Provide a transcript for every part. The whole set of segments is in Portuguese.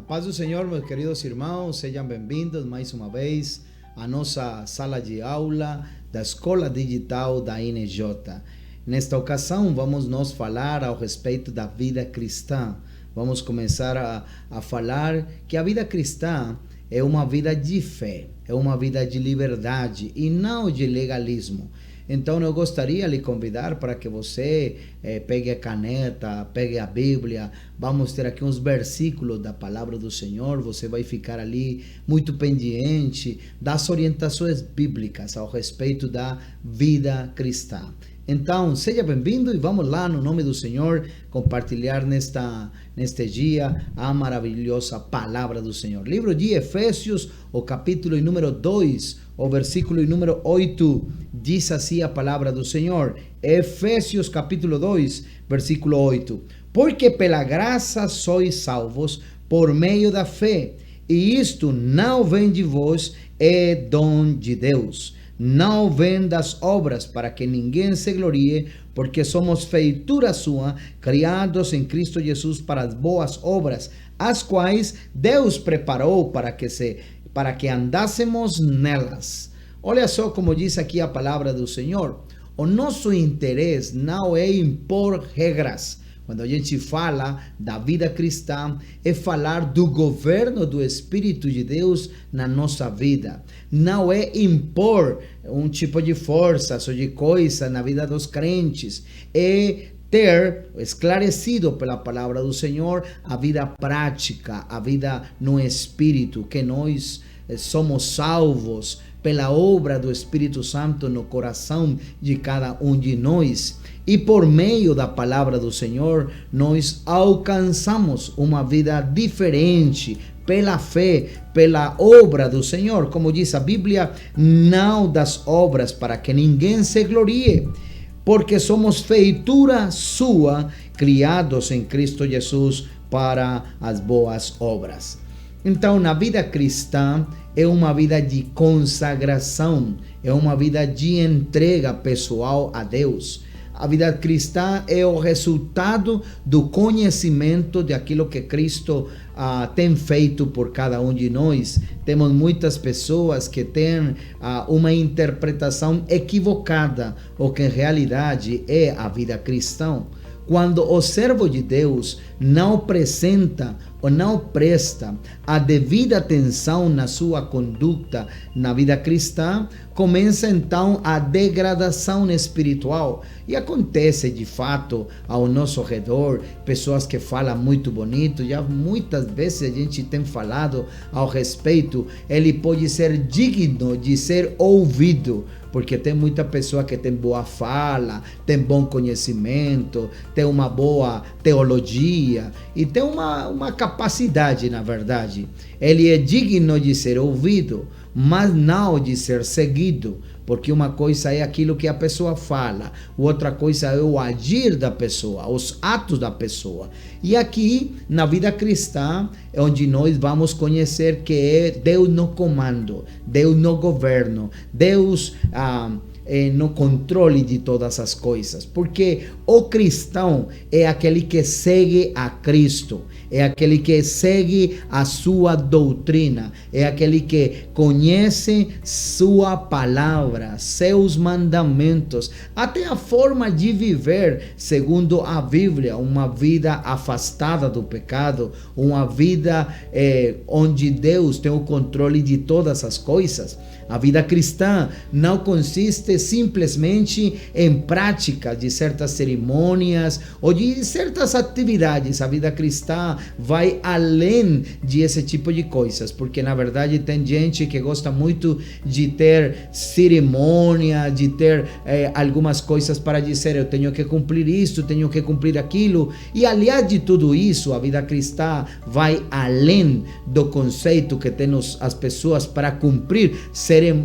Paz do Senhor, meus queridos irmãos, sejam bem-vindos mais uma vez à nossa sala de aula da Escola Digital da INJ. Nesta ocasião, vamos nos falar ao respeito da vida cristã. Vamos começar a falar que a vida cristã é uma vida de fé, é uma vida de liberdade e não de legalismo. Então eu gostaria de lhe convidar para que você pegue a caneta, pegue a Bíblia. Vamos ter aqui uns versículos da palavra do Senhor. Você vai ficar ali muito pendiente das orientações bíblicas ao respeito da vida cristã. Então, seja bem-vindo e vamos lá, no nome do Senhor, compartilhar neste dia a maravilhosa palavra do Senhor. Livro de Efésios, o capítulo número 2, o versículo número 8, diz assim a palavra do Senhor. Efésios capítulo 2, versículo 8. Porque pela graça sois salvos por meio da fé, e isto não vem de vós, é dom de Deus. Não vem das obras, para que ninguém se glorie, porque somos feitura sua, criados em Cristo Jesus para as boas obras, as quais Deus preparou para que andássemos nelas. Olha só como diz aqui a palavra do Senhor. O nosso interesse não é impor regras. Quando a gente fala da vida cristã, é falar do governo do Espírito de Deus na nossa vida. Não é impor um tipo de forças ou de coisa na vida dos crentes. É ter esclarecido pela palavra do Senhor a vida prática, a vida no Espírito, que nós somos salvos pela obra do Espírito Santo no coração de cada um de nós. E por meio da palavra do Senhor, nós alcançamos uma vida diferente pela fé, pela obra do Senhor. Como diz a Bíblia, não das obras para que ninguém se glorie, porque somos feitura sua, criados em Cristo Jesus para as boas obras. Então, na vida cristã, é uma vida de consagração, é uma vida de entrega pessoal a Deus. A vida cristã é o resultado do conhecimento de aquilo que Cristo tem feito por cada um de nós. Temos muitas pessoas que têm uma interpretação equivocada, o que em realidade é a vida cristã. Quando o servo de Deus não apresenta ou não presta a devida atenção na sua conduta na vida cristã, começa então a degradação espiritual. E acontece de fato ao nosso redor, pessoas que falam muito bonito, já muitas vezes a gente tem falado ao respeito, ele pode ser digno de ser ouvido, porque tem muita pessoa que tem boa fala, tem bom conhecimento, tem uma boa teologia e tem uma capacidade, na verdade. Ele é digno de ser ouvido, mas não de ser seguido, porque uma coisa é aquilo que a pessoa fala, outra coisa é o agir da pessoa, os atos da pessoa. E aqui, na vida cristã, é onde nós vamos conhecer que é Deus no comando, Deus no governo, Deus no controle de todas as coisas, porque o cristão é aquele que segue a Cristo, é aquele que segue a sua doutrina, é aquele que conhece sua palavra, seus mandamentos, até a forma de viver segundo a Bíblia, uma vida afastada do pecado, uma vida onde Deus tem o controle de todas as coisas. A vida cristã não consiste simplesmente em prática de certas cerimônias ou de certas atividades. A vida cristã vai além de esse tipo de coisas, porque na verdade tem gente que gosta muito de ter cerimônia, de ter algumas coisas para dizer, eu tenho que cumprir isso, tenho que cumprir aquilo. E aliás de tudo isso, a vida cristã vai além do conceito que têm as pessoas para cumprir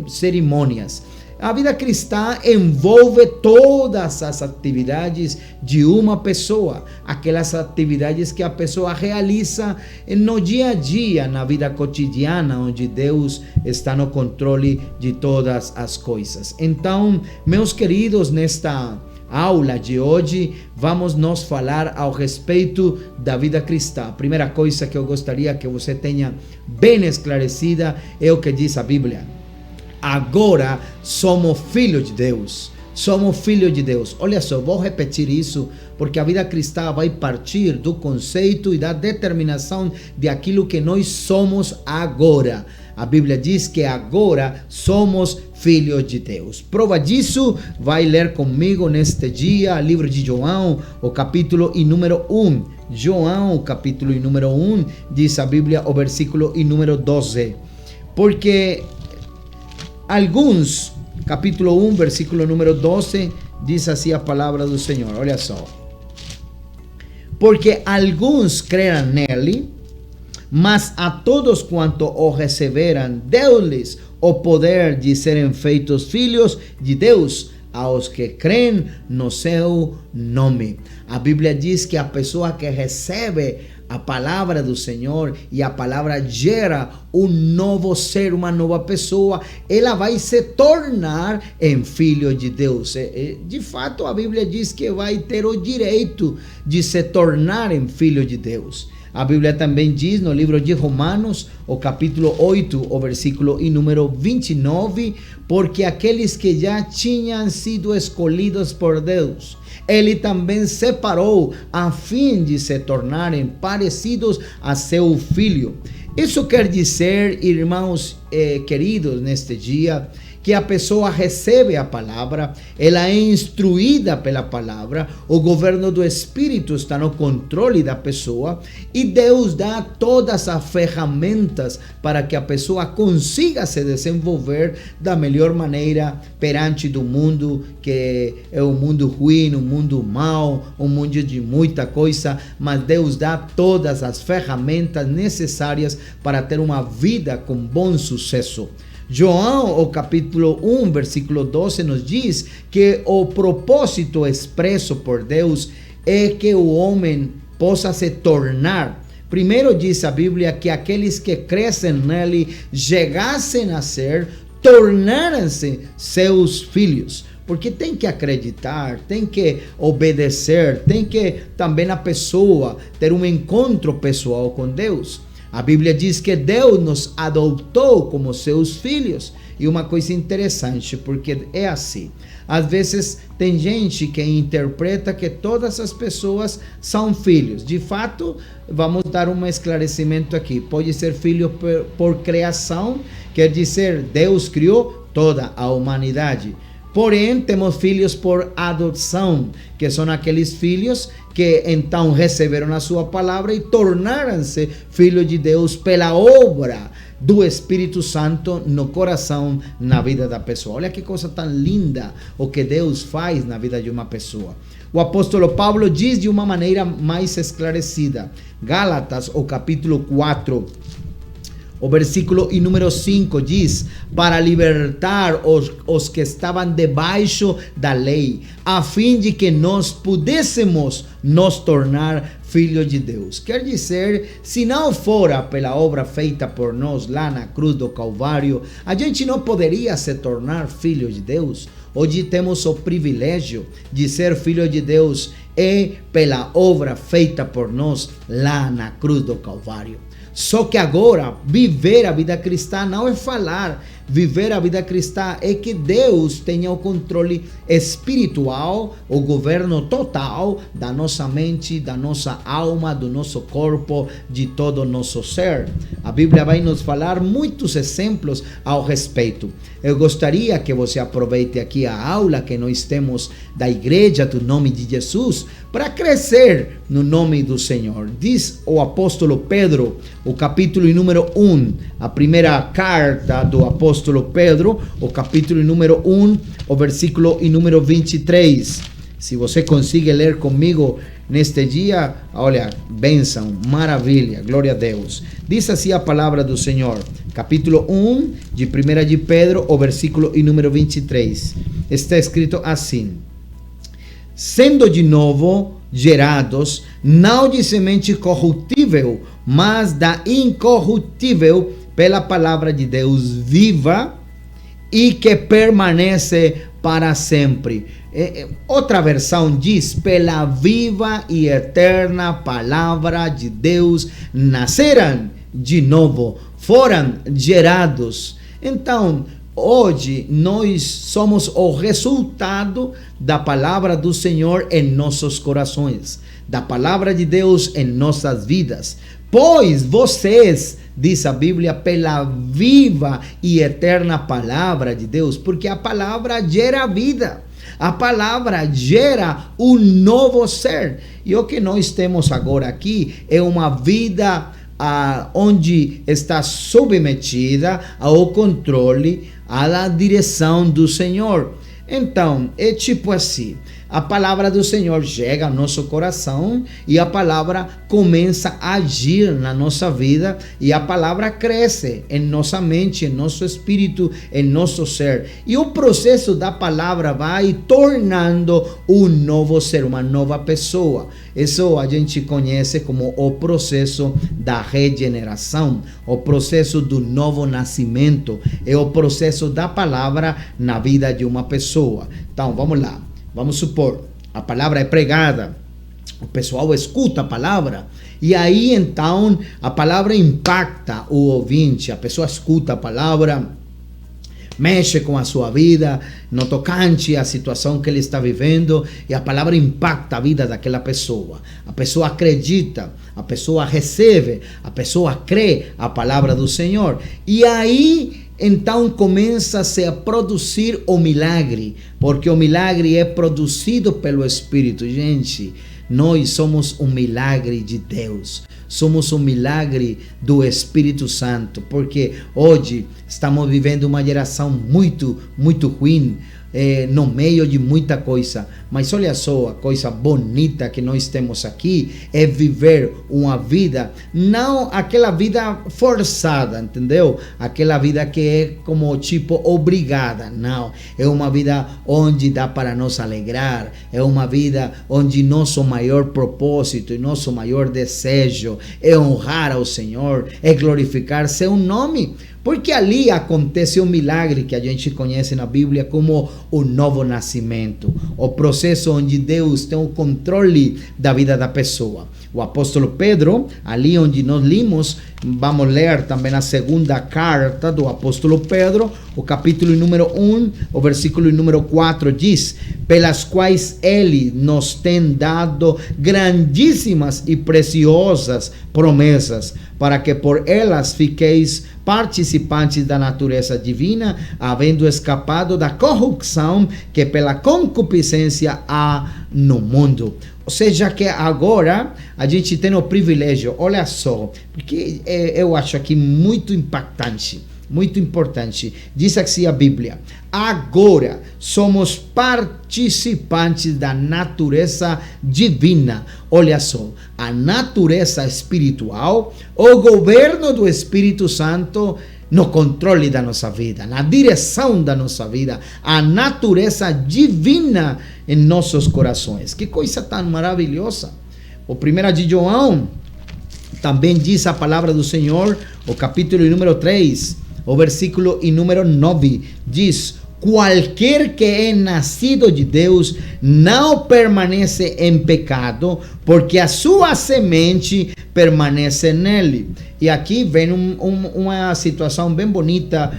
cerimônias. A vida cristã envolve todas as atividades de uma pessoa, aquelas atividades que a pessoa realiza no dia a dia, na vida cotidiana, onde Deus está no controle de todas as coisas. Então, meus queridos, nesta aula de hoje, vamos nos falar ao respeito da vida cristã. A primeira coisa que eu gostaria que você tenha bem esclarecida é o que diz a Bíblia. Agora somos filhos de Deus. Somos filhos de Deus. Olha só, vou repetir isso, porque a vida cristã vai partir do conceito e da determinação de aquilo que nós somos agora. A Bíblia diz que agora somos filhos de Deus. Prova disso, vai ler comigo neste dia, livro de João, o capítulo e número 1. João, o capítulo e número 1, diz a Bíblia, o versículo e número 12. Porque alguns, capítulo 1, versículo número 12, diz assim a palavra do Senhor. Olha só. Porque alguns creram nele, mas a todos quanto o receberam, deu-lhes o poder de serem feitos filhos de Deus, aos que creem no seu nome. A Bíblia diz que a pessoa que recebe a palavra do Senhor e a palavra gera um novo ser, uma nova pessoa, ela vai se tornar em filho de Deus. De fato, a Bíblia diz que vai ter o direito de se tornar em filho de Deus. A Bíblia também diz no livro de Romanos, o capítulo 8, o versículo e número 29, porque aqueles que já tinham sido escolhidos por Deus, Ele também separou a fim de se tornarem parecidos a seu Filho. Isso quer dizer, irmãos queridos, neste dia, que a pessoa recebe a palavra, ela é instruída pela palavra, o governo do Espírito está no controle da pessoa e Deus dá todas as ferramentas para que a pessoa consiga se desenvolver da melhor maneira perante do mundo, que é um mundo ruim, um mundo mau, um mundo de muita coisa, mas Deus dá todas as ferramentas necessárias para ter uma vida com bom sucesso. João, o capítulo 1, versículo 12, nos diz que o propósito expresso por Deus é que o homem possa se tornar. Primeiro diz a Bíblia que aqueles que crescem nele chegassem a ser, tornaram-se seus filhos. Porque tem que acreditar, tem que obedecer, tem que também a pessoa ter um encontro pessoal com Deus. A Bíblia diz que Deus nos adotou como seus filhos. E uma coisa interessante, porque é assim. Às vezes tem gente que interpreta que todas as pessoas são filhos. De fato, vamos dar um esclarecimento aqui. Pode ser filho por criação, quer dizer, Deus criou toda a humanidade. Porém, temos filhos por adoção, que são aqueles filhos que então receberam a sua palavra e tornaram-se filhos de Deus pela obra do Espírito Santo no coração, na vida da pessoa. Olha que coisa tão linda o que Deus faz na vida de uma pessoa. O apóstolo Paulo diz de uma maneira mais esclarecida. Gálatas, o capítulo 4, o versículo e número 5 diz: para libertar os que estavam debaixo da lei, a fim de que nós pudéssemos nos tornar filhos de Deus. Quer dizer, se não fora pela obra feita por nós lá na cruz do Calvário, a gente não poderia se tornar filho de Deus. Hoje temos o privilégio de ser filho de Deus pela obra feita por nós lá na cruz do Calvário. Só que agora, viver a vida cristã não é falar. Viver a vida cristã é que Deus tenha o controle espiritual, o governo total da nossa mente, da nossa alma, do nosso corpo, de todo o nosso ser. A Bíblia vai nos falar muitos exemplos ao respeito. Eu gostaria que você aproveite aqui a aula que nós temos da Igreja do Nome de Jesus para crescer no nome do Senhor. Diz o apóstolo Pedro, o capítulo número 1, a primeira carta do apóstolo Pedro, o capítulo número 1, o versículo número 23. Se você consegue ler comigo neste dia, olha, bênção, maravilha, glória a Deus. Diz assim a palavra do Senhor, capítulo 1 de 1 de Pedro, o versículo número 23. Está escrito assim: sendo de novo gerados, não de semente corruptível, mas da incorruptível, pela palavra de Deus viva e que permanece para sempre. Outra versão diz: pela viva e eterna palavra de Deus nasceram de novo, foram gerados. Então, hoje nós somos o resultado da palavra do Senhor em nossos corações, da palavra de Deus em nossas vidas. Pois vocês, diz a Bíblia, pela viva e eterna palavra de Deus, porque a palavra gera vida. A palavra gera um novo ser. E o que nós temos agora aqui é uma vida onde está submetida ao controle, à direção do Senhor. Então, é tipo assim: a palavra do Senhor chega ao nosso coração e a palavra começa a agir na nossa vida, e a palavra cresce em nossa mente, em nosso espírito, em nosso ser. E o processo da palavra vai tornando um novo ser, uma nova pessoa. Isso a gente conhece como o processo da regeneração, o processo do novo nascimento. É o processo da palavra na vida de uma pessoa. Então, vamos lá. Vamos supor, a palavra é pregada, o pessoal escuta a palavra, e aí então a palavra impacta o ouvinte. A pessoa escuta a palavra, mexe com a sua vida, no tocante à situação que ele está vivendo, e a palavra impacta a vida daquela pessoa. A pessoa acredita, a pessoa recebe, a pessoa crê a palavra do Senhor, e aí então começa-se a produzir o milagre, porque o milagre é produzido pelo Espírito. Gente, nós somos um milagre de Deus, somos um milagre do Espírito Santo, porque hoje estamos vivendo uma geração muito ruim, no meio de muita coisa. Mas olha só, a coisa bonita que nós temos aqui é viver uma vida, não aquela vida forçada, entendeu? Aquela vida que é como tipo obrigada. Não, é uma vida onde dá para nos alegrar, é uma vida onde nosso maior propósito e nosso maior desejo é honrar ao Senhor, é glorificar seu nome. Porque ali acontece um milagre que a gente conhece na Bíblia como o novo nascimento, o processo onde Deus tem o controle da vida da pessoa. O apóstolo Pedro, ali onde nós limos, vamos ler também a segunda carta do apóstolo Pedro, o capítulo número 1, o versículo número 4 diz: pelas quais ele nos tem dado grandíssimas e preciosas promessas, para que por elas fiqueis participantes da natureza divina, havendo escapado da corrupção que pela concupiscência há no mundo. Ou seja, que agora a gente tem o privilégio, olha só, porque eu acho aqui muito impactante, muito importante. Diz assim a Bíblia: agora somos participantes da natureza divina. Olha só, a natureza espiritual, o governo do Espírito Santo no controle da nossa vida, na direção da nossa vida, a natureza divina em nossos corações. Que coisa tão maravilhosa! O 1 de João também diz a palavra do Senhor, o capítulo número 3, o versículo número 9, diz: qualquer que é nascido de Deus não permanece em pecado, porque a sua semente permanece nele. E aqui vem uma situação bem bonita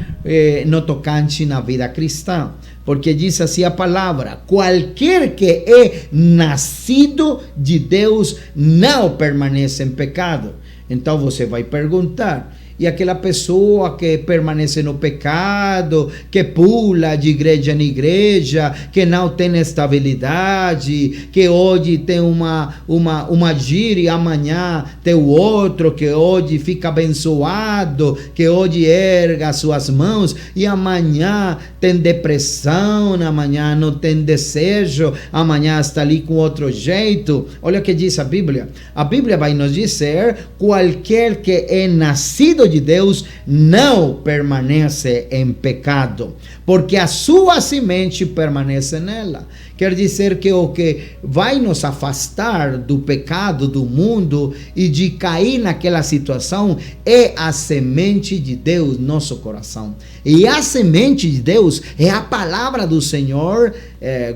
no tocante na vida cristã, porque diz assim a palavra: qualquer que é nascido de Deus não permanece em pecado. Então você vai perguntar: e aquela pessoa que permanece no pecado, que pula de igreja em igreja, que não tem estabilidade, que hoje tem uma gíria e amanhã tem o outro, que hoje fica abençoado, que hoje erga suas mãos e amanhã tem depressão, amanhã não tem desejo, amanhã está ali com outro jeito. Olha o que diz a Bíblia. A Bíblia vai nos dizer: qualquer que é nascido de Deus não permanece em pecado, porque a sua semente permanece nela. Quer dizer que o que vai nos afastar do pecado, do mundo e de cair naquela situação é a semente de Deus no nosso coração. E a semente de Deus é a palavra do Senhor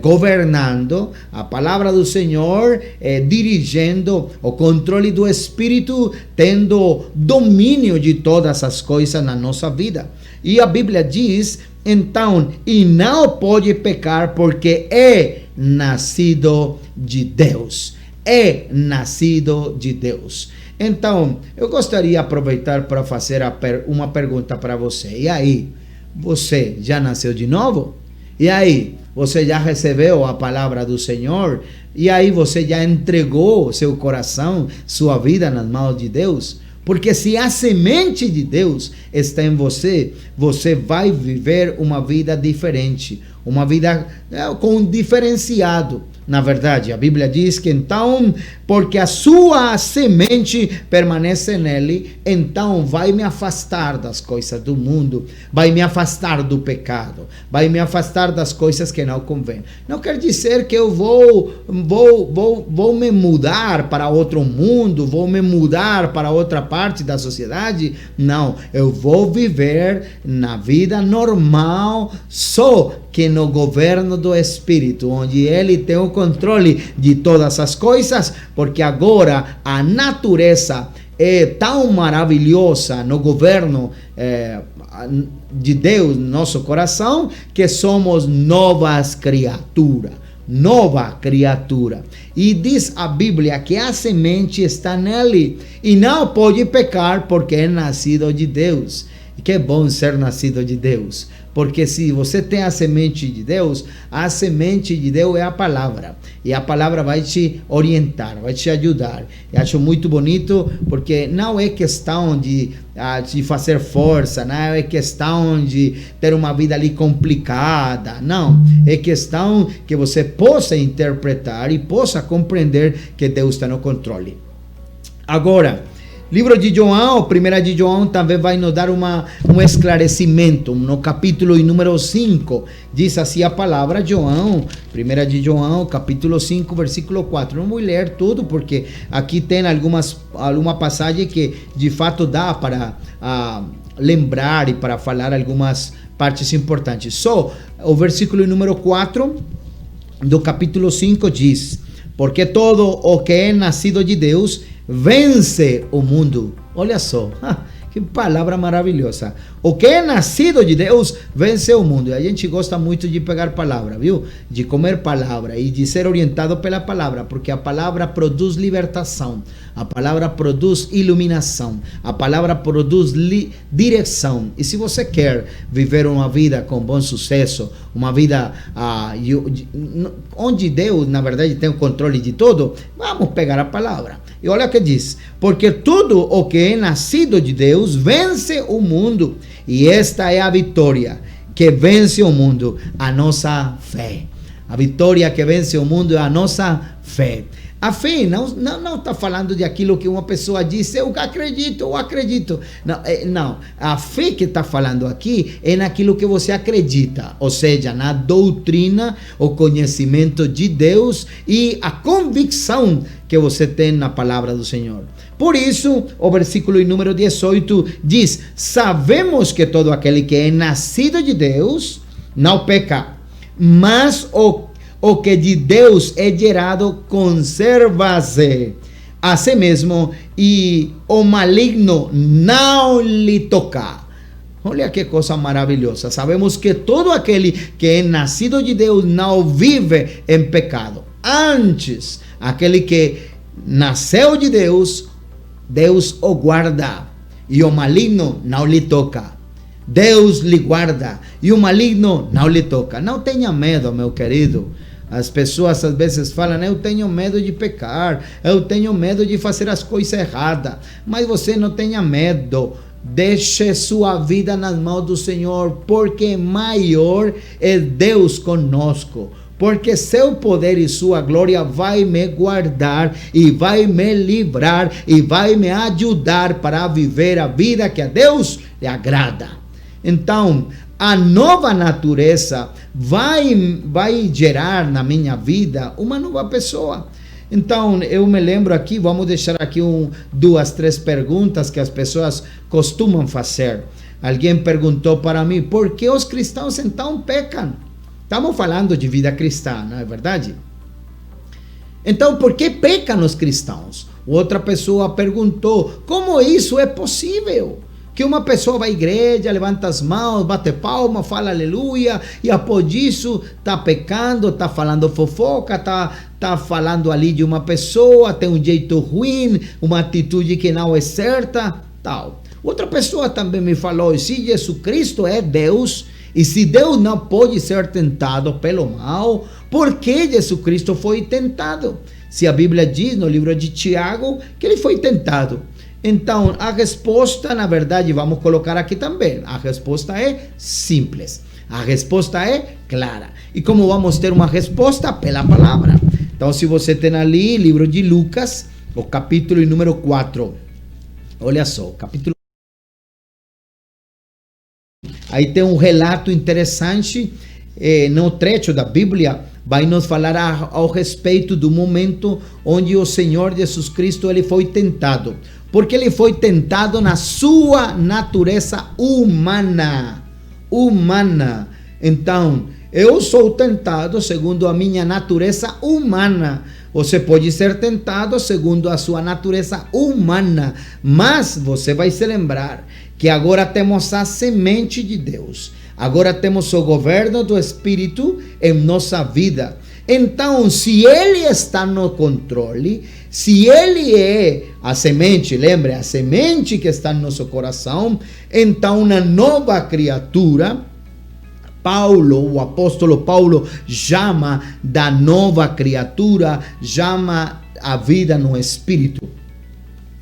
governando, a palavra do Senhor dirigindo, o controle do Espírito tendo domínio de todas as coisas na nossa vida. E a Bíblia diz, então, e não pode pecar porque é nascido de Deus. É nascido de Deus. Então, eu gostaria de aproveitar para fazer uma pergunta para você. E aí, você já nasceu de novo? E aí, você já recebeu a palavra do Senhor? E aí, você já entregou seu coração, sua vida nas mãos de Deus? Porque se a semente de Deus está em você, você vai viver uma vida diferente, uma vida com um diferenciado. Na verdade, a Bíblia diz que então, porque a sua semente permanece nele, então vai me afastar das coisas do mundo, vai me afastar do pecado, vai me afastar das coisas que não convêm. Não quer dizer que eu vou me mudar para outro mundo, vou me mudar para outra parte da sociedade. Não, eu vou viver na vida normal, só que no governo do Espírito, onde ele tem o controle de todas as coisas, porque agora a natureza é tão maravilhosa no governo de Deus no nosso coração, que somos novas criaturas. Nova criatura. E diz a Bíblia que a semente está nele e não pode pecar porque é nascido de Deus. E que é bom ser nascido de Deus. Porque se você tem a semente de Deus, a semente de Deus é a palavra. E a palavra vai te orientar, vai te ajudar. Eu acho muito bonito, porque não é questão de fazer força, não é questão de ter uma vida ali complicada. Não, é questão que você possa interpretar e possa compreender que Deus está no controle. Agora, livro de João, 1 de João, também vai nos dar um esclarecimento. No capítulo número 5, diz assim a palavra, João, 1 de João, capítulo 5, versículo 4. Não vou ler tudo, porque aqui tem alguma passagem que de fato dá para lembrar e para falar algumas partes importantes. Só o versículo número 4 do capítulo 5 diz: porque todo o que é nascido de Deus vence o mundo. Olha só, que palavra maravilhosa. O que é nascido de Deus vence o mundo. E a gente gosta muito de pegar palavra, viu? De comer palavra e de ser orientado pela palavra, porque a palavra produz libertação, a palavra produz iluminação, a palavra produz direção. E se você quer viver uma vida com bom sucesso, uma vida onde Deus, na verdade, tem o controle de tudo, vamos pegar a palavra. E olha o que diz: porque tudo o que é nascido de Deus vence o mundo. E esta é a vitória que vence o mundo, a nossa fé. A vitória que vence o mundo é a nossa fé. A fé não está falando de aquilo que uma pessoa diz, eu acredito. Não, a fé que está falando aqui é naquilo que você acredita, ou seja, na doutrina, o conhecimento de Deus e a convicção que você tem na palavra do Senhor. Por isso, o versículo número 18 diz: sabemos que todo aquele que é nascido de Deus não peca, mas o que de Deus é gerado conserva-se a si mesmo e o maligno não lhe toca. Olha que coisa maravilhosa. Sabemos que todo aquele que é nascido de Deus não vive em pecado. Antes, aquele que nasceu de Deus, Deus o guarda e o maligno não lhe toca. Deus lhe guarda e o maligno não lhe toca. Não tenha medo, meu querido. As pessoas às vezes falam: eu tenho medo de pecar, eu tenho medo de fazer as coisas erradas. Mas você não tenha medo. Deixe sua vida nas mãos do Senhor, porque maior é Deus conosco. Porque seu poder e sua glória vai me guardar e vai me livrar e vai me ajudar para viver a vida que a Deus lhe agrada. Então, a nova natureza vai gerar na minha vida uma nova pessoa. Então, eu me lembro aqui, vamos deixar aqui 2, 3 perguntas que as pessoas costumam fazer. Alguém perguntou para mim, por que os cristãos então pecam? Estamos falando de vida cristã, não é verdade? Então, por que pecam os cristãos? Outra pessoa perguntou, como isso é possível? Que uma pessoa vai à igreja, levanta as mãos, bate palma, fala aleluia, e após isso está pecando, está falando fofoca, está falando ali de uma pessoa, tem um jeito ruim, uma atitude que não é certa, tal. Outra pessoa também me falou, se Jesus Cristo é Deus, e se Deus não pode ser tentado pelo mal, por que Jesus Cristo foi tentado? Se a Bíblia diz no livro de Tiago que ele foi tentado. Então, a resposta, na verdade, vamos colocar aqui também. A resposta é simples. A resposta é clara. E como vamos ter uma resposta? Pela palavra. Então, se você tem ali, livro de Lucas, o capítulo número 4. Olha só, capítulo. Aí tem um relato interessante, no trecho da Bíblia, vai nos falar ao respeito do momento onde o Senhor Jesus Cristo ele foi tentado. Porque ele foi tentado na sua natureza humana. Então, eu sou tentado segundo a minha natureza humana. Você pode ser tentado segundo a sua natureza humana. Mas você vai se lembrar que agora temos a semente de Deus. Agora temos o governo do Espírito em nossa vida. Então, se ele está no controle, se ele é a semente, lembre, a semente que está no nosso coração, então uma nova criatura, o apóstolo Paulo chama da nova criatura, chama a vida no Espírito.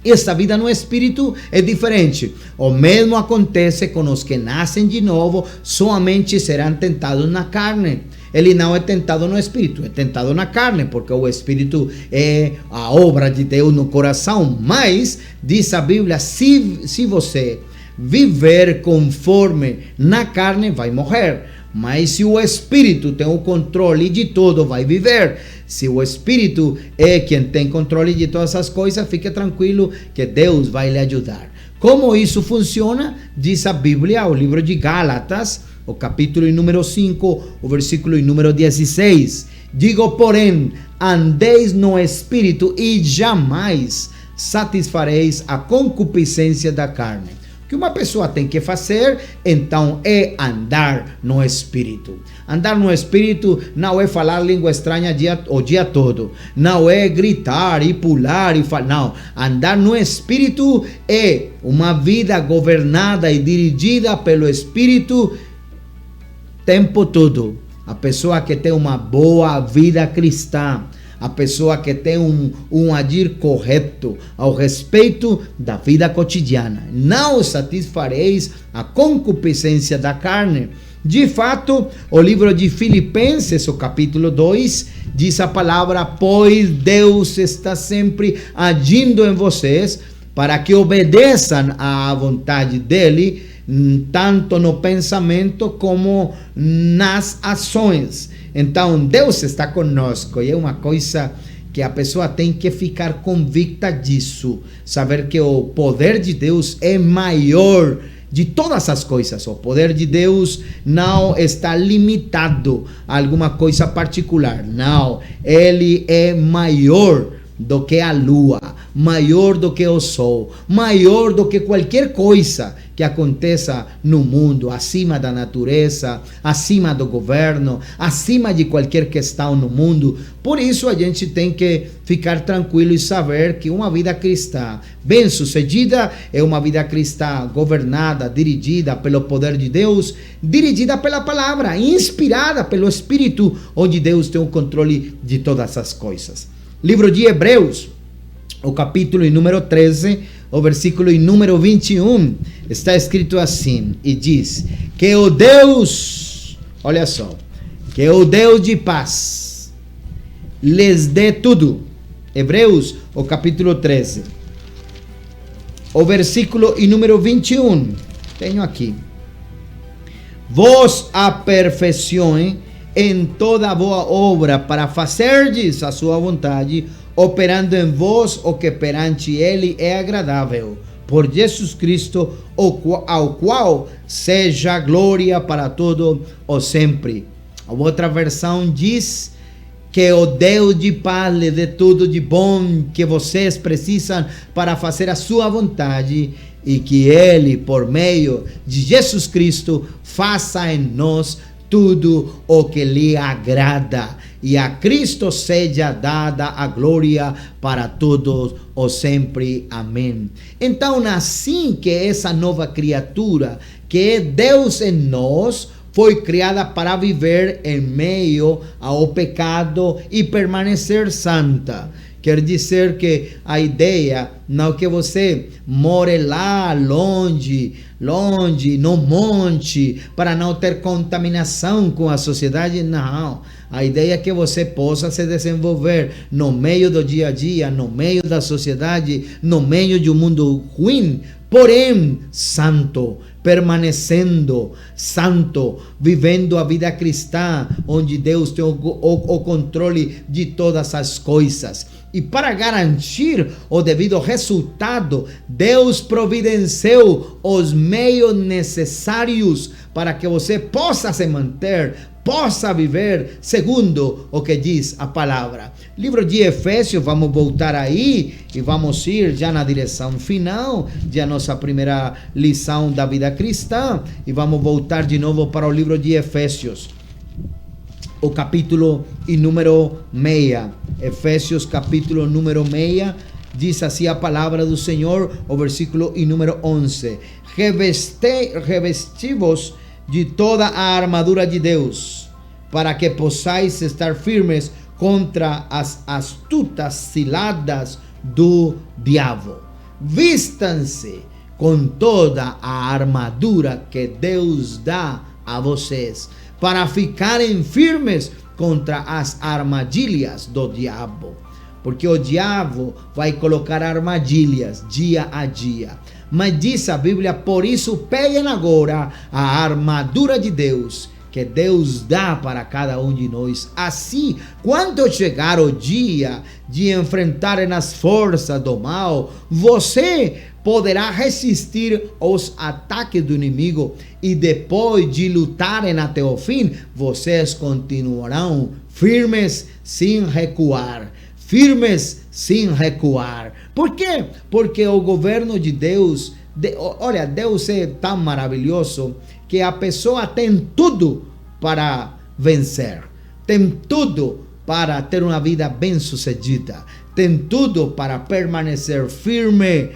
Essa vida no Espírito é diferente. O mesmo acontece com os que nascem de novo, somente serão tentados na carne. Ele não é tentado no Espírito, é tentado na carne, porque o Espírito é a obra de Deus no coração. Mas, diz a Bíblia, se você viver conforme na carne, vai morrer. Mas se o Espírito tem o controle de tudo, vai viver. Se o Espírito é quem tem controle de todas as coisas, fique tranquilo que Deus vai lhe ajudar. Como isso funciona? Diz a Bíblia, o livro de Gálatas, o capítulo número 5, o versículo número 16. Digo, porém, andeis no Espírito e jamais satisfareis a concupiscência da carne. O que uma pessoa tem que fazer, então, é andar no Espírito. Andar no Espírito não é falar língua estranha o dia todo. Não é gritar e pular e falar. Não. Andar no Espírito é uma vida governada e dirigida pelo Espírito tempo todo. A pessoa que tem uma boa vida cristã, a pessoa que tem um agir correto ao respeito da vida cotidiana. Não satisfareis a concupiscência da carne. De fato, o livro de Filipenses, o capítulo 2, diz a palavra, pois Deus está sempre agindo em vocês para que obedeçam à vontade dele, tanto no pensamento como nas ações. Então, Deus está conosco e é uma coisa que a pessoa tem que ficar convicta disso. Saber que o poder de Deus é maior de todas as coisas. O poder de Deus não está limitado a alguma coisa particular. Não, ele é maior do que a lua, maior do que o sol, maior do que qualquer coisa que aconteça no mundo, acima da natureza, acima do governo, acima de qualquer questão no mundo. Por isso a gente tem que ficar tranquilo e saber que uma vida cristã bem-sucedida é uma vida cristã governada, dirigida pelo poder de Deus, dirigida pela palavra, inspirada pelo Espírito, onde Deus tem o controle de todas as coisas. Livro de Hebreus, o capítulo número 13, o versículo número 21, está escrito assim, e diz, que o Deus, olha só, que o Deus de paz lhes dê tudo. Hebreus, o capítulo 13, o versículo número 21, tenho aqui, vos aperfeiçoe em toda boa obra, para fazerdes a sua vontade, operando em vós o que perante Ele é agradável. Por Jesus Cristo, ao qual seja glória para todo o sempre. A outra versão diz que o Deus de paz lhe dê tudo de bom que vocês precisam para fazer a sua vontade, e que Ele, por meio de Jesus Cristo, faça em nós tudo o que lhe agrada, e a Cristo seja dada a glória para todos o sempre. Amém. Então, assim que essa nova criatura, que é Deus em nós, foi criada para viver em meio ao pecado e permanecer santa. Quer dizer que a ideia não é que você more lá longe, no monte, para não ter contaminação com a sociedade. Não. A ideia é que você possa se desenvolver no meio do dia a dia, no meio da sociedade, no meio de um mundo ruim, porém santo, permanecendo santo, vivendo a vida cristã, onde Deus tem o controle de todas as coisas. E para garantir o devido resultado, Deus providenciou os meios necessários para que você possa se manter, possa viver segundo o que diz a palavra. Livro de Efésios, vamos voltar aí e vamos ir já na direção final de a nossa primeira lição da vida cristã, e vamos voltar de novo para o livro de Efésios, o capítulo e número 6. Efésios capítulo número 6, diz assim a palavra do Senhor, o versículo e número 11: revesti-vos de toda a armadura de Deus, para que possais estar firmes contra as astutas ciladas do diabo. Vistam-se com toda a armadura que Deus dá a vocês, para ficarem firmes contra as armadilhas do diabo. Porque o diabo vai colocar armadilhas dia a dia. Mas diz a Bíblia: por isso peguem agora a armadura de Deus, que Deus dá para cada um de nós. Assim, quando chegar o dia de enfrentarem as forças do mal, você poderá resistir aos ataques do inimigo, e depois de lutarem até o fim, vocês continuarão firmes sem recuar. Firmes sem recuar. Por quê? Porque o governo de Deus, olha, Deus é tão maravilhoso que a pessoa tem tudo para vencer. Tem tudo para ter uma vida bem-sucedida. Tem tudo para permanecer firme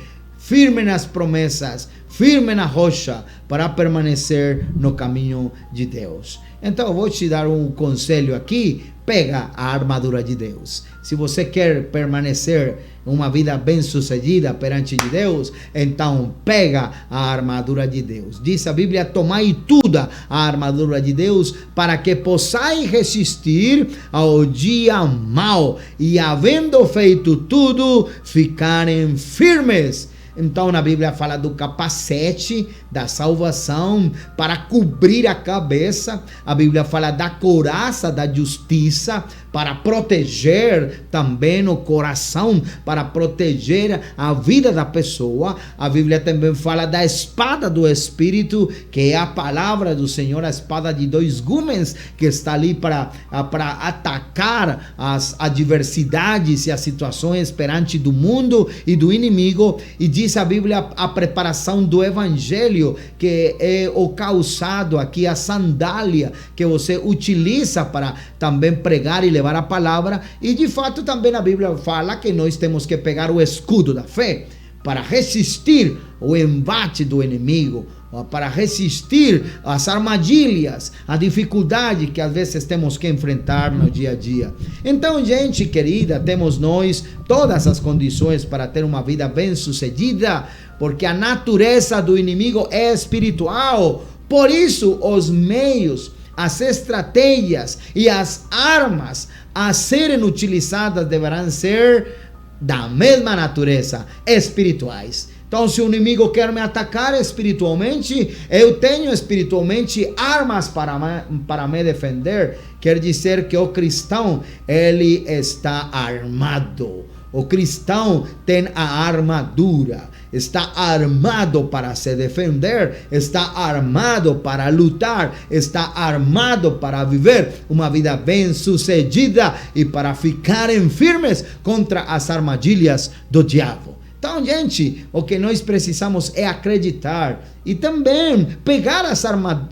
nas promessas, firme na rocha, para permanecer no caminho de Deus. Então eu vou te dar um conselho aqui: pega a armadura de Deus. Se você quer permanecer uma vida bem-sucedida perante de Deus, então pega a armadura de Deus. Diz a Bíblia: tomai toda a armadura de Deus, para que possais resistir ao dia mau, e havendo feito tudo, ficarem firmes. Então na Bíblia fala do capacete da salvação para cobrir a cabeça. A Bíblia fala da couraça da justiça para proteger também o coração, para proteger a vida da pessoa. A Bíblia também fala da espada do Espírito, que é a palavra do Senhor, a espada de dois gumes, que está ali para atacar as adversidades e as situações perante do mundo e do inimigo. E diz a Bíblia a preparação do evangelho, que é o calçado aqui, a sandália que você utiliza para também pregar e levar a palavra. E de fato também a Bíblia fala que nós temos que pegar o escudo da fé para resistir o embate do inimigo, para resistir às armadilhas, a dificuldade que às vezes temos que enfrentar no dia a dia. Então, gente querida, temos nós todas as condições para ter uma vida bem-sucedida, porque a natureza do inimigo é espiritual. Por isso, os meios, as estratégias e as armas a serem utilizadas deverão ser da mesma natureza, espirituais. Então, se o inimigo quer me atacar espiritualmente, eu tenho espiritualmente armas para me defender. Quer dizer que o cristão, ele está armado. O cristão tem a armadura, está armado para se defender, está armado para lutar, está armado para viver uma vida bem-sucedida e para ficarem firmes contra as armadilhas do diabo. Então, gente, o que nós precisamos é acreditar e também pegar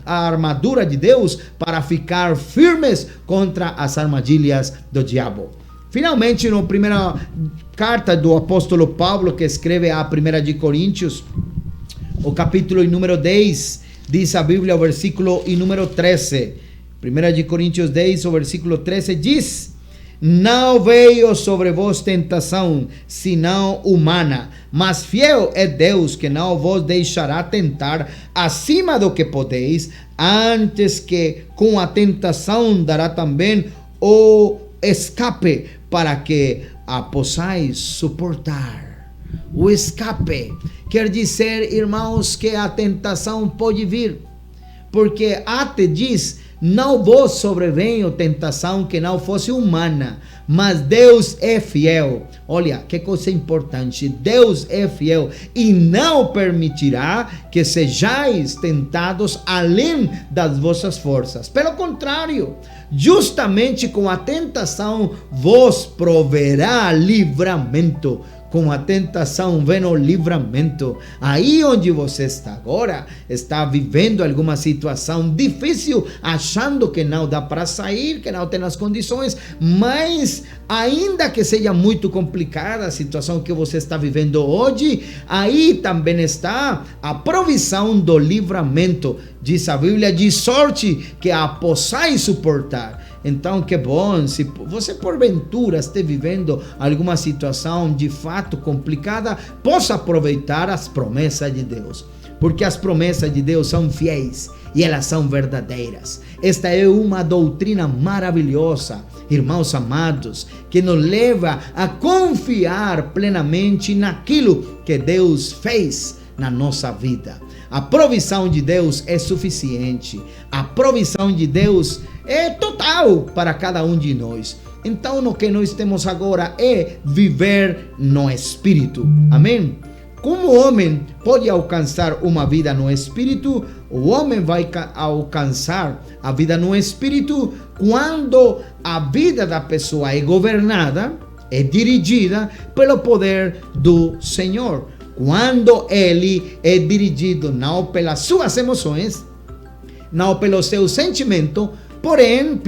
a armadura de Deus para ficar firmes contra as armadilhas do diabo. Finalmente, na primeira carta do apóstolo Paulo, que escreve a 1 de Coríntios, o capítulo número 10, diz a Bíblia, o versículo número 13. 1 de Coríntios 10, o versículo 13 diz: não veio sobre vós tentação, senão humana, mas fiel é Deus, que não vos deixará tentar acima do que podeis, antes que com a tentação dará também o escape, para que a possais suportar. O escape quer dizer, irmãos, que a tentação pode vir, porque até diz: não vos sobreveio tentação que não fosse humana, mas Deus é fiel. Olha, que coisa importante. Deus é fiel e não permitirá que sejais tentados além das vossas forças. Pelo contrário, justamente com a tentação vos proverá livramento. Com a tentação vem o livramento. Aí onde você está agora, está vivendo alguma situação difícil, achando que não dá para sair, que não tem as condições, mas ainda que seja muito complicada a situação que você está vivendo hoje, aí também está a provisão do livramento. Diz a Bíblia, de sorte que a possais suportar. Então, que bom, se você porventura esteja vivendo alguma situação de fato complicada, possa aproveitar as promessas de Deus, porque as promessas de Deus são fiéis e elas são verdadeiras. Esta é uma doutrina maravilhosa, irmãos amados, que nos leva a confiar plenamente naquilo que Deus fez na nossa vida. A provisão de Deus é suficiente. A provisão de Deus é total para cada um de nós. Então, o que nós temos agora é viver no Espírito. Amém? Como o homem pode alcançar uma vida no Espírito? O homem vai alcançar a vida no Espírito quando a vida da pessoa é governada, é dirigida pelo poder do Senhor. Quando ele é dirigido não pelas suas emoções, não pelo seu sentimento, porém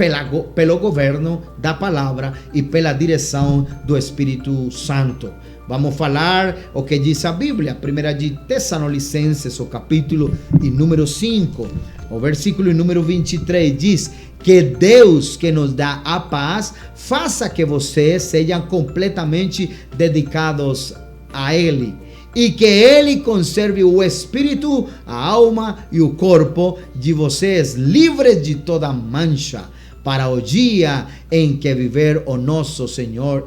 pelo governo da palavra e pela direção do Espírito Santo. Vamos falar o que diz a Bíblia, 1 de Tessalonicenses, o capítulo número 5, o versículo número 23, diz: que Deus, que nos dá a paz, faça que vocês sejam completamente dedicados a Ele, e que Ele conserve o espírito, a alma e o corpo de vocês livres de toda mancha, para o dia em que vier o nosso Senhor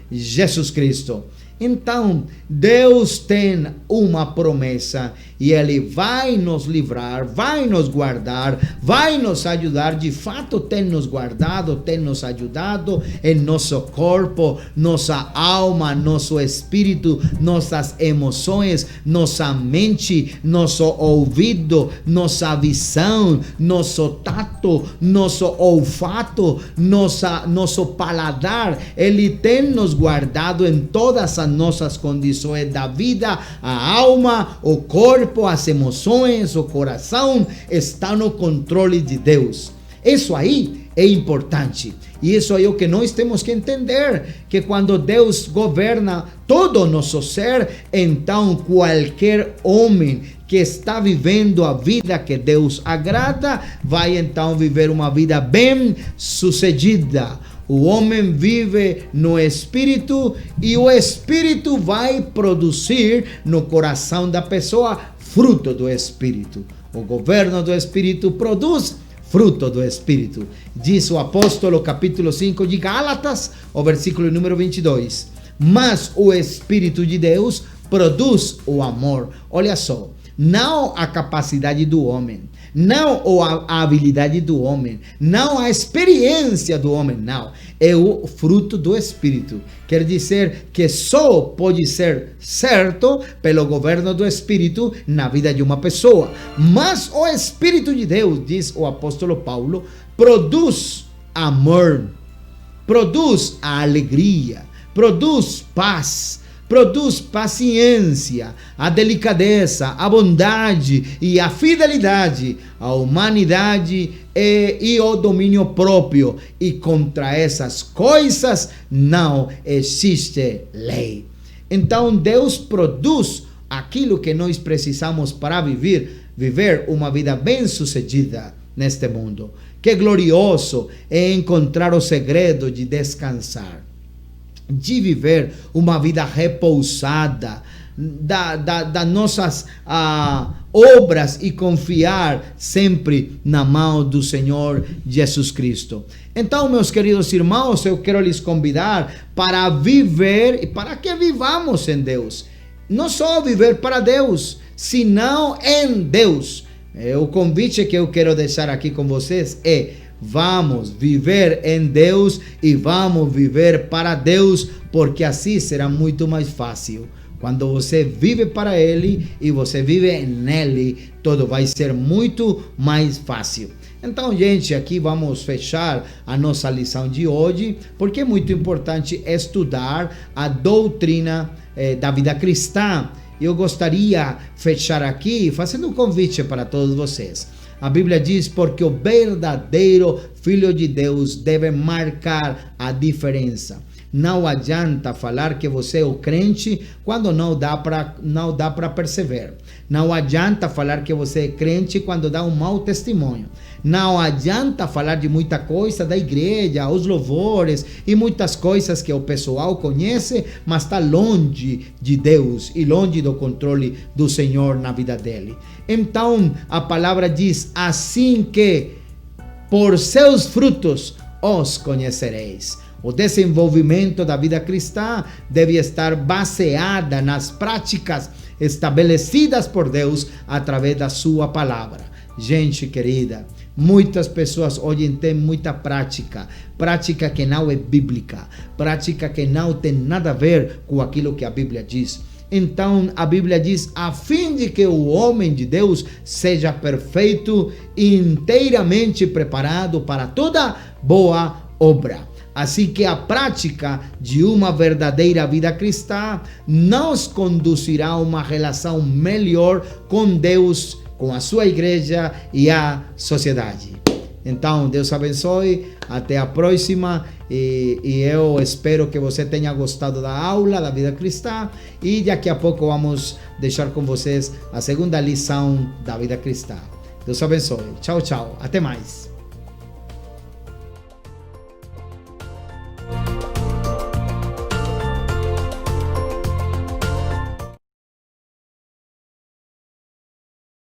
Jesus Cristo. Então, Deus tem uma promessa e Ele vai nos livrar, vai nos guardar, vai nos ajudar. De fato, tem nos guardado, tem nos ajudado em nosso corpo, nossa alma, nosso espírito, nossas emoções, nossa mente, nosso ouvido, nossa visão, nosso tato, nosso olfato, nosso paladar. Ele tem nos guardado em todas as nossas condições da vida. A alma, o corpo, as emoções, o coração está no controle de Deus. Isso aí é importante. E isso é o que nós temos que entender, que quando Deus governa todo o nosso ser, então qualquer homem que está vivendo a vida que Deus agrada, vai então viver uma vida bem sucedida. O homem vive no Espírito e o Espírito vai produzir no coração da pessoa fruto do Espírito. O governo do Espírito produz fruto do Espírito. Diz o apóstolo, capítulo 5 de Gálatas, o versículo número 22. mas o Espírito de Deus produz o amor. Olha só, não a capacidade do homem, não a habilidade do homem, não a experiência do homem, não. É o fruto do Espírito. Quer dizer que só pode ser certo pelo governo do Espírito na vida de uma pessoa. Mas o Espírito de Deus, diz o apóstolo Paulo, produz amor, produz a alegria, produz paz, produz paciência, a delicadeza, a bondade e a fidelidade, a humanidade e o domínio próprio. E contra essas coisas não existe lei. Então Deus produz aquilo que nós precisamos para viver uma vida bem-sucedida neste mundo. Que glorioso é encontrar o segredo de descansar, de viver uma vida repousada das nossas obras e confiar sempre na mão do Senhor Jesus Cristo. Então, meus queridos irmãos, eu quero lhes convidar para viver e para que vivamos em Deus. Não só viver para Deus, senão em Deus. O convite que eu quero deixar aqui com vocês é: vamos viver em Deus e vamos viver para Deus, porque assim será muito mais fácil. Quando você vive para Ele e você vive nele, tudo vai ser muito mais fácil. Então, gente, aqui vamos fechar a nossa lição de hoje, porque é muito importante estudar a doutrina da vida cristã. Eu gostaria de fechar aqui fazendo um convite para todos vocês. A Bíblia diz: porque o verdadeiro Filho de Deus deve marcar a diferença. Não adianta falar que você é o crente quando não dá para perceber. Não adianta falar que você é crente quando dá um mau testemunho. Não adianta falar de muita coisa da igreja, os louvores e muitas coisas que o pessoal conhece, mas está longe de Deus e longe do controle do Senhor na vida dele. Então a palavra diz: assim que por seus frutos os conhecereis. O desenvolvimento da vida cristã deve estar baseada nas práticas estabelecidas por Deus através da sua palavra. Gente querida, muitas pessoas hoje têm muita prática que não é bíblica, prática que não tem nada a ver com aquilo que a Bíblia diz. Então a Bíblia diz: a fim de que o homem de Deus seja perfeito e inteiramente preparado para toda boa obra. Assim que a prática de uma verdadeira vida cristã nos conduzirá a uma relação melhor com Deus, com a sua igreja e a sociedade. Então, Deus abençoe, até a próxima, e eu espero que você tenha gostado da aula da vida cristã, e daqui a pouco vamos deixar com vocês a segunda lição da vida cristã. Deus abençoe, tchau, tchau, até mais.